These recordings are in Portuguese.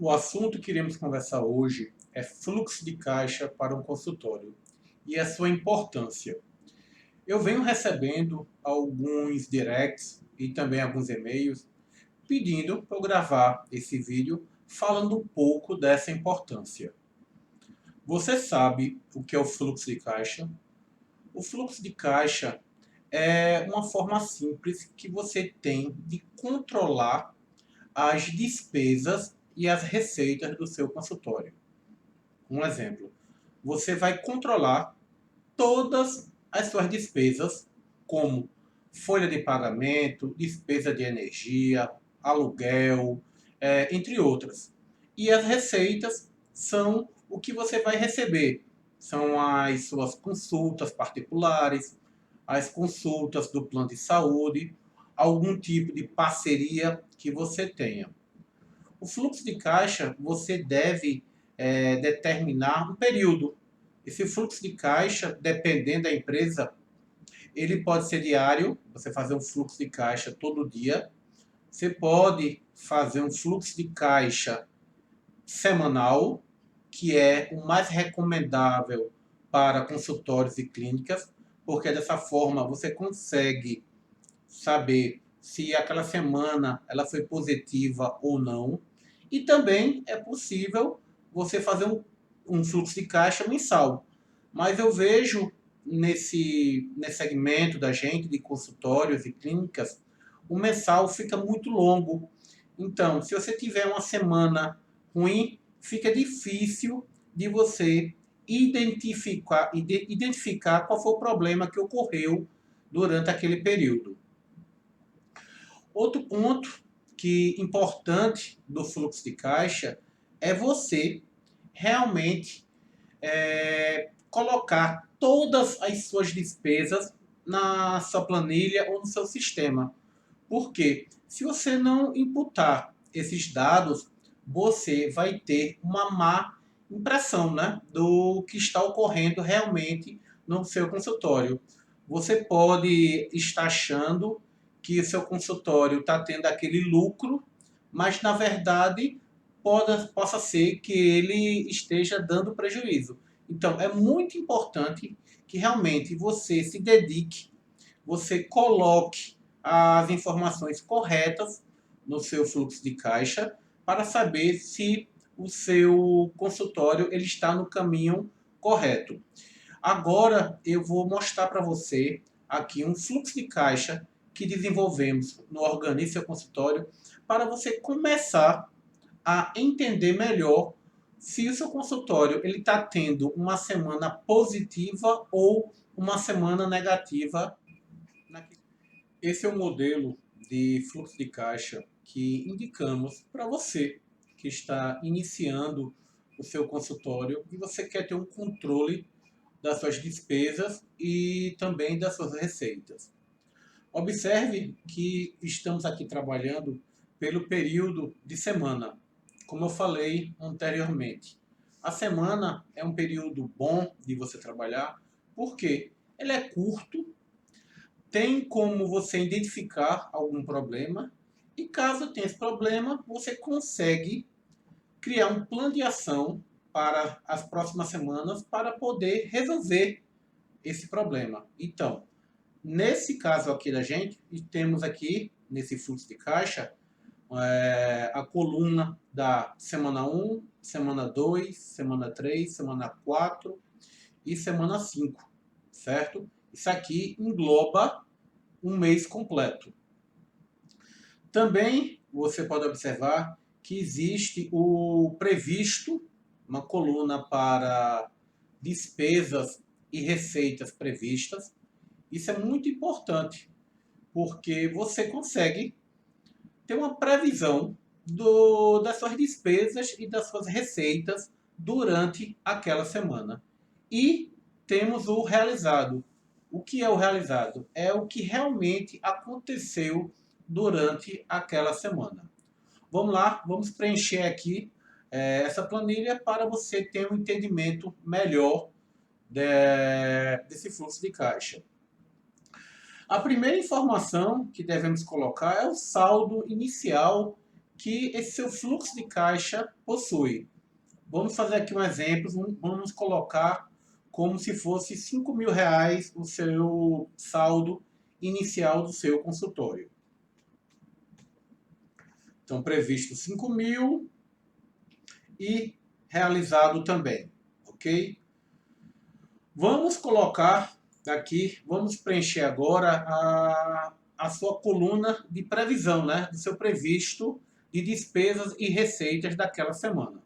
O assunto que iremos conversar hoje é fluxo de caixa para um consultório e a sua importância. Eu venho recebendo alguns directs e também alguns e-mails pedindo para eu gravar esse vídeo falando um pouco dessa importância. Você sabe o que é o fluxo de caixa? O fluxo de caixa é uma forma simples que você tem de controlar as despesas e as receitas do seu consultório. Um exemplo, você vai controlar todas as suas despesas, como folha de pagamento, despesa de energia, aluguel, entre outras. E as receitas são o que você vai receber. São as suas consultas particulares, as consultas do plano de saúde, algum tipo de parceria que você tenha. O fluxo de caixa, você deve determinar um período. Esse fluxo de caixa, dependendo da empresa, ele pode ser diário, você fazer um fluxo de caixa todo dia. Você pode fazer um fluxo de caixa semanal, que é o mais recomendável para consultórios e clínicas, porque dessa forma você consegue saber se aquela semana ela foi positiva ou não. E também é possível você fazer um fluxo de caixa mensal. Mas eu vejo nesse segmento da gente, de consultórios e clínicas, o mensal fica muito longo. Então, se você tiver uma semana ruim, fica difícil de você identificar qual foi o problema que ocorreu durante aquele período. Outro ponto importante do fluxo de caixa é você realmente colocar todas as suas despesas na sua planilha ou no seu sistema. Porque se você não imputar esses dados, você vai ter uma má impressão, né, do que está ocorrendo realmente no seu consultório. Você pode estar achando que o seu consultório está tendo aquele lucro, mas na verdade possa ser que ele esteja dando prejuízo. Então é muito importante que realmente você se dedique, você coloque as informações corretas no seu fluxo de caixa para saber se o seu consultório ele está no caminho correto. Agora eu vou mostrar para você aqui um fluxo de caixa que desenvolvemos no Organize Seu Consultório para você começar a entender melhor se o seu consultório ele está tendo uma semana positiva ou uma semana negativa. Esse é o modelo de fluxo de caixa que indicamos para você que está iniciando o seu consultório e você quer ter um controle das suas despesas e também das suas receitas. Observe que estamos aqui trabalhando pelo período de semana, como eu falei anteriormente. A semana é um período bom de você trabalhar, porque ele é curto, tem como você identificar algum problema, e caso tenha esse problema, você consegue criar um plano de ação para as próximas semanas para poder resolver esse problema. Então, nesse caso aqui da gente, temos aqui, nesse fluxo de caixa, a coluna da semana 1, semana 2, semana 3, semana 4 e semana 5, certo? Isso aqui engloba um mês completo. Também você pode observar que existe o previsto, uma coluna para despesas e receitas previstas. Isso é muito importante, porque você consegue ter uma previsão das suas despesas e das suas receitas durante aquela semana. E temos o realizado. O que é o realizado? É o que realmente aconteceu durante aquela semana. Vamos lá, vamos preencher aqui essa planilha para você ter um entendimento melhor desse fluxo de caixa. A primeira informação que devemos colocar é o saldo inicial que esse seu fluxo de caixa possui. Vamos fazer aqui um exemplo, vamos colocar como se fosse R$ 5.000 o seu saldo inicial do seu consultório. Então, previsto 5.000 e realizado também, ok? Vamos colocar aqui, vamos preencher agora a sua coluna de previsão, né? Do seu previsto de despesas e receitas daquela semana.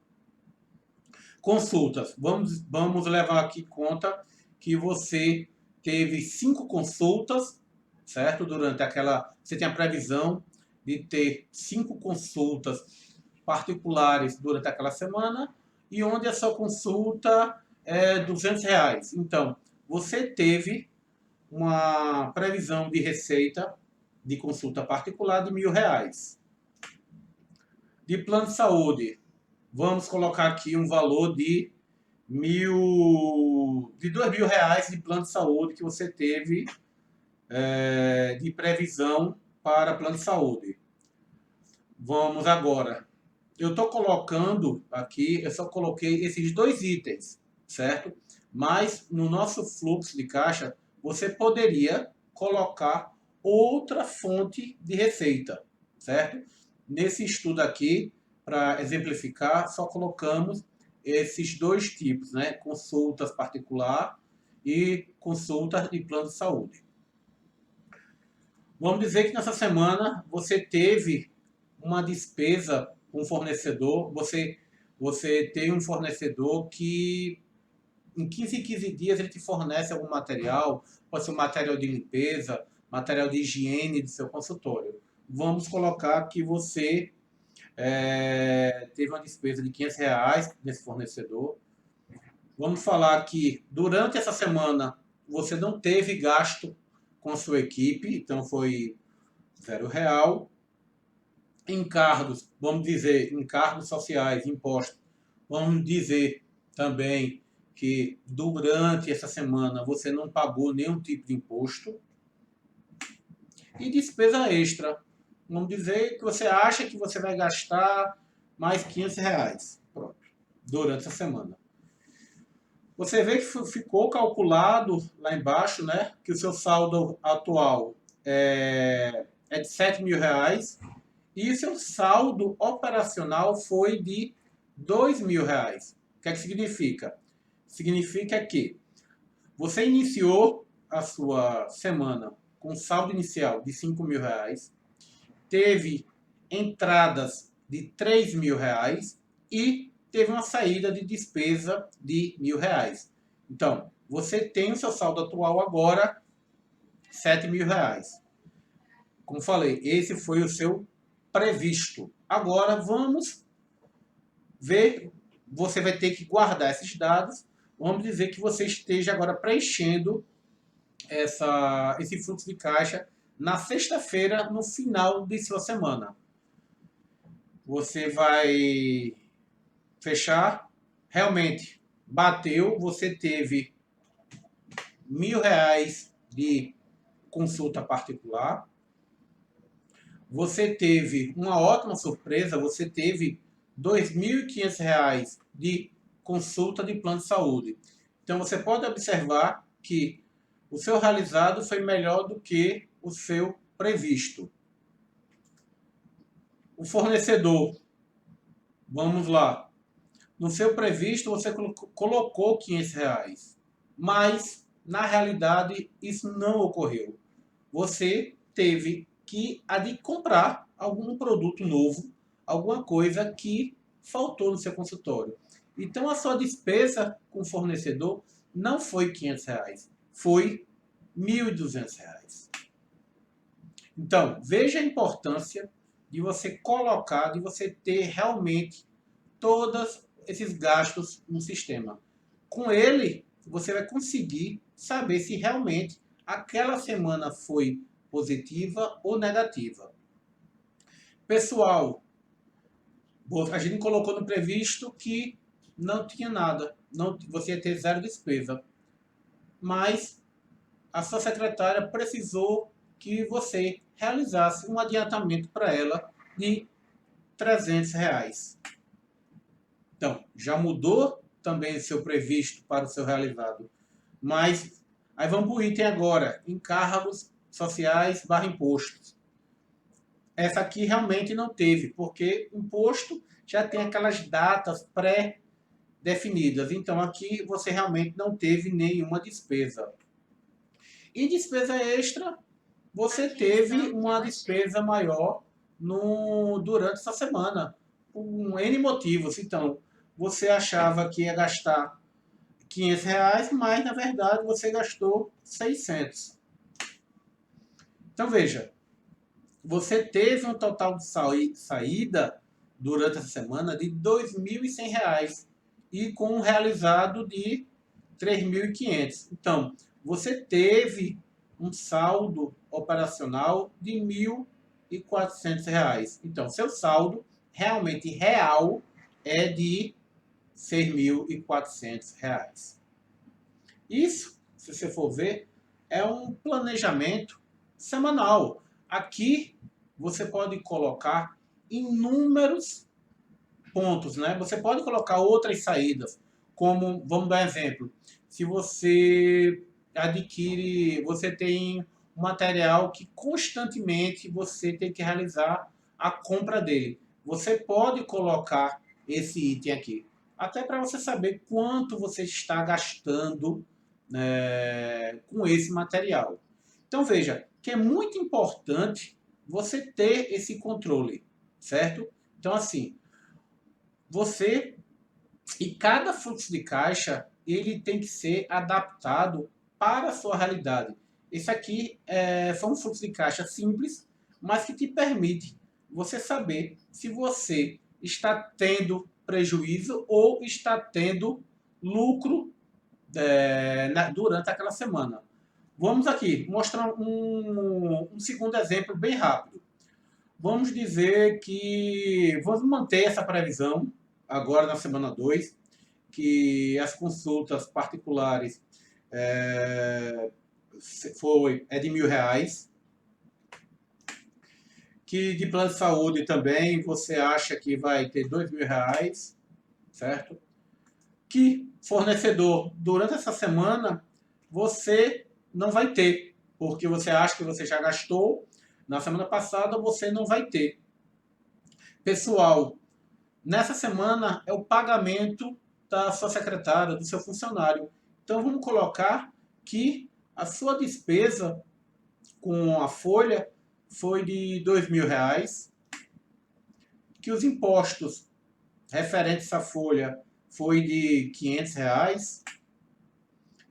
Consultas. Vamos levar aqui em conta que você teve 5 consultas, certo? Durante aquela... Você tem a previsão de ter 5 consultas particulares durante aquela semana e onde a sua consulta é R$ 200. Então, você teve uma previsão de receita de consulta particular de R$ 1.000. De plano de saúde, vamos colocar aqui um valor de R$ 2.000 de plano de saúde que você teve de previsão para plano de saúde. Vamos agora. Eu estou colocando aqui, eu só coloquei esses 2 itens, certo? Mas no nosso fluxo de caixa, você poderia colocar outra fonte de receita, certo? Nesse estudo aqui, para exemplificar, só colocamos esses 2 tipos, né? Consultas particular e consultas de plano de saúde. Vamos dizer que nessa semana você teve uma despesa com um fornecedor, você tem um fornecedor que em 15 em 15 dias ele te fornece algum material, pode ser um material de limpeza, material de higiene do seu consultório. Vamos colocar que você teve uma despesa de R$ 500 nesse fornecedor. Vamos falar que durante essa semana você não teve gasto com a sua equipe, então foi R$ 0. Encargos, vamos dizer, encargos sociais, impostos. Vamos dizer também que durante essa semana você não pagou nenhum tipo de imposto. E despesa extra. Vamos dizer que você acha que você vai gastar mais R$ 500. Pronto. Durante essa semana. Você vê que ficou calculado lá embaixo, né? Que o seu saldo atual é de R$ 7.000 e o seu saldo operacional foi de R$ 2.000. O que é que significa? Significa que você iniciou a sua semana com saldo inicial de R$ 5.000, teve entradas de R$ 3.000 e teve uma saída de despesa de R$ 1.000. Então, você tem o seu saldo atual agora R$ 7.000. Como falei, esse foi o seu previsto. Agora vamos ver, você vai ter que guardar esses dados. Vamos dizer que você esteja agora preenchendo esse fluxo de caixa na sexta-feira, no final de sua semana. Você vai fechar, realmente bateu, você teve R$ 1.000 de consulta particular, você teve uma ótima surpresa, você teve R$ 2.500 de consulta de plano de saúde. Então você pode observar que o seu realizado foi melhor do que o seu previsto. O fornecedor, vamos lá. No seu previsto você colocou R$ 500, mas na realidade isso não ocorreu. Você teve que comprar algum produto novo, alguma coisa que faltou no seu consultório. Então a sua despesa com o fornecedor não foi R$ 500, foi R$ 1.200. Então, veja a importância de você colocar, de você ter realmente todos esses gastos no sistema. Com ele, você vai conseguir saber se realmente aquela semana foi positiva ou negativa. Pessoal, a gente colocou no previsto que não tinha nada, você ia ter 0 despesa. Mas a sua secretária precisou que você realizasse um adiantamento para ela de R$ 300. Então, já mudou também o seu previsto para o seu realizado. Mas, aí vamos para o item agora, encargos sociais / impostos. Essa aqui realmente não teve, porque o imposto já tem aquelas datas pré-definidas. Então, aqui você realmente não teve nenhuma despesa. E despesa extra, você teve uma despesa maior durante essa semana, por N motivos. Então, você achava que ia gastar R$ 500, mas na verdade você gastou 600. Então veja, você teve um total de saída durante essa semana de R$ 2.100 e com um realizado de 3.500. Então, você teve um saldo operacional de R$ 1.400. Então, seu saldo realmente real é de R$ 6.400. Isso, se você for ver, é um planejamento semanal. Aqui você pode colocar inúmeros pontos, né? Você pode colocar outras saídas, como, vamos dar um exemplo, se você você tem um material que constantemente você tem que realizar a compra dele. Você pode colocar esse item aqui, até para você saber quanto você está gastando, né, com esse material. Então veja que é muito importante você ter esse controle, certo? Então assim, você e cada fluxo de caixa ele tem que ser adaptado para a sua realidade. Esse aqui foi um fluxo de caixa simples, mas que te permite você saber se você está tendo prejuízo ou está tendo lucro durante aquela semana. Vamos aqui mostrar um segundo exemplo bem rápido. Vamos dizer que vamos manter essa previsão agora na semana 2, que as consultas particulares é de R$ 1.000, que de plano de saúde também você acha que vai ter R$ 2.000, certo? Que fornecedor, durante essa semana, você não vai ter, porque você acha que você já gastou, na semana passada você não vai ter. Pessoal, nessa semana é o pagamento da sua secretária, do seu funcionário. Então vamos colocar que a sua despesa com a folha foi de R$ 2.000, que os impostos referentes à folha foi de R$ 500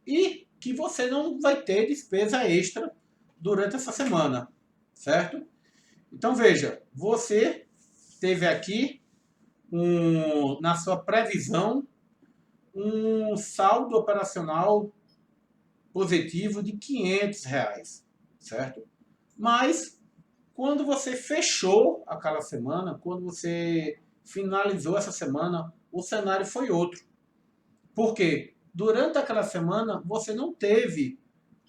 e que você não vai ter despesa extra durante essa semana, certo? Então veja, você teve aqui na sua previsão um saldo operacional positivo de R$ 500, certo? Mas quando você fechou aquela semana, quando você finalizou essa semana, o cenário foi outro. Por quê? Durante aquela semana você não teve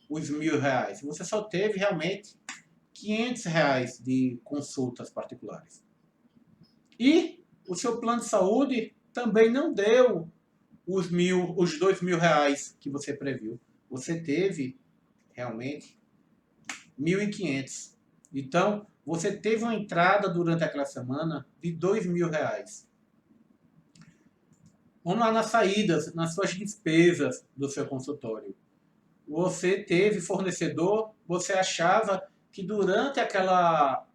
os R$ 1.000, você só teve realmente R$ 500 de consultas particulares. E o seu plano de saúde também não deu os R$ 2.000 que você previu. Você teve realmente 1.500. Então, você teve uma entrada durante aquela semana de R$ 2.000. Vamos lá nas saídas, nas suas despesas do seu consultório. Você teve fornecedor, você achava que durante aquela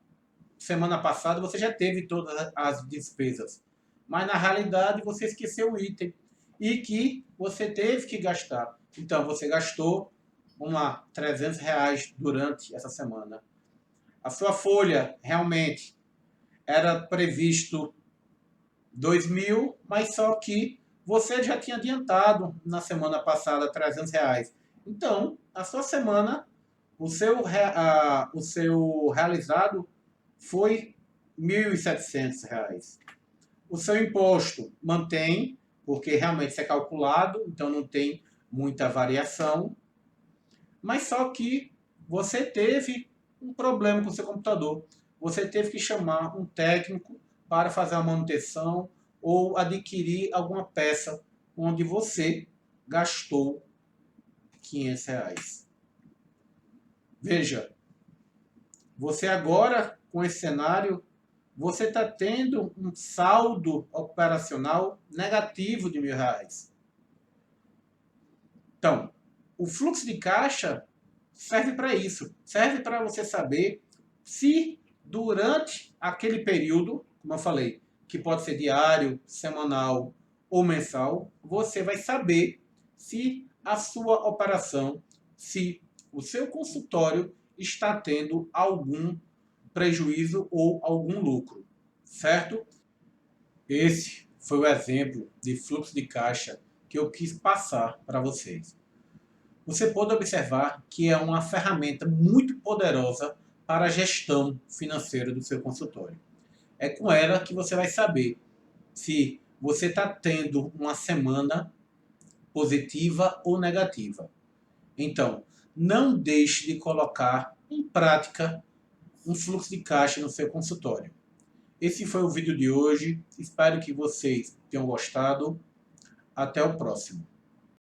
semana passada você já teve todas as despesas. Mas na realidade você esqueceu o item e que você teve que gastar. Então você gastou, vamos lá, R$ 300 durante essa semana. A sua folha realmente era previsto 2.000, mas só que você já tinha adiantado na semana passada R$ 300. Então, a sua semana, o seu realizado foi R$ 1.700. O seu imposto mantém, porque realmente isso é calculado, então não tem muita variação. Mas só que você teve um problema com o seu computador. Você teve que chamar um técnico para fazer a manutenção ou adquirir alguma peça onde você gastou R$ 500. Veja, você agora, com esse cenário, você está tendo um saldo operacional negativo de R$ 1.000. Então, o fluxo de caixa serve para isso. Serve para você saber se durante aquele período, como eu falei, que pode ser diário, semanal ou mensal, você vai saber se a sua operação, se o seu consultório está tendo algum prejuízo ou algum lucro, certo? Esse foi o exemplo de fluxo de caixa que eu quis passar para vocês. Você pode observar que é uma ferramenta muito poderosa para a gestão financeira do seu consultório. É com ela que você vai saber se você está tendo uma semana positiva ou negativa. Então, não deixe de colocar em prática um fluxo de caixa no seu consultório. Esse foi o vídeo de hoje. Espero que vocês tenham gostado. Até o próximo.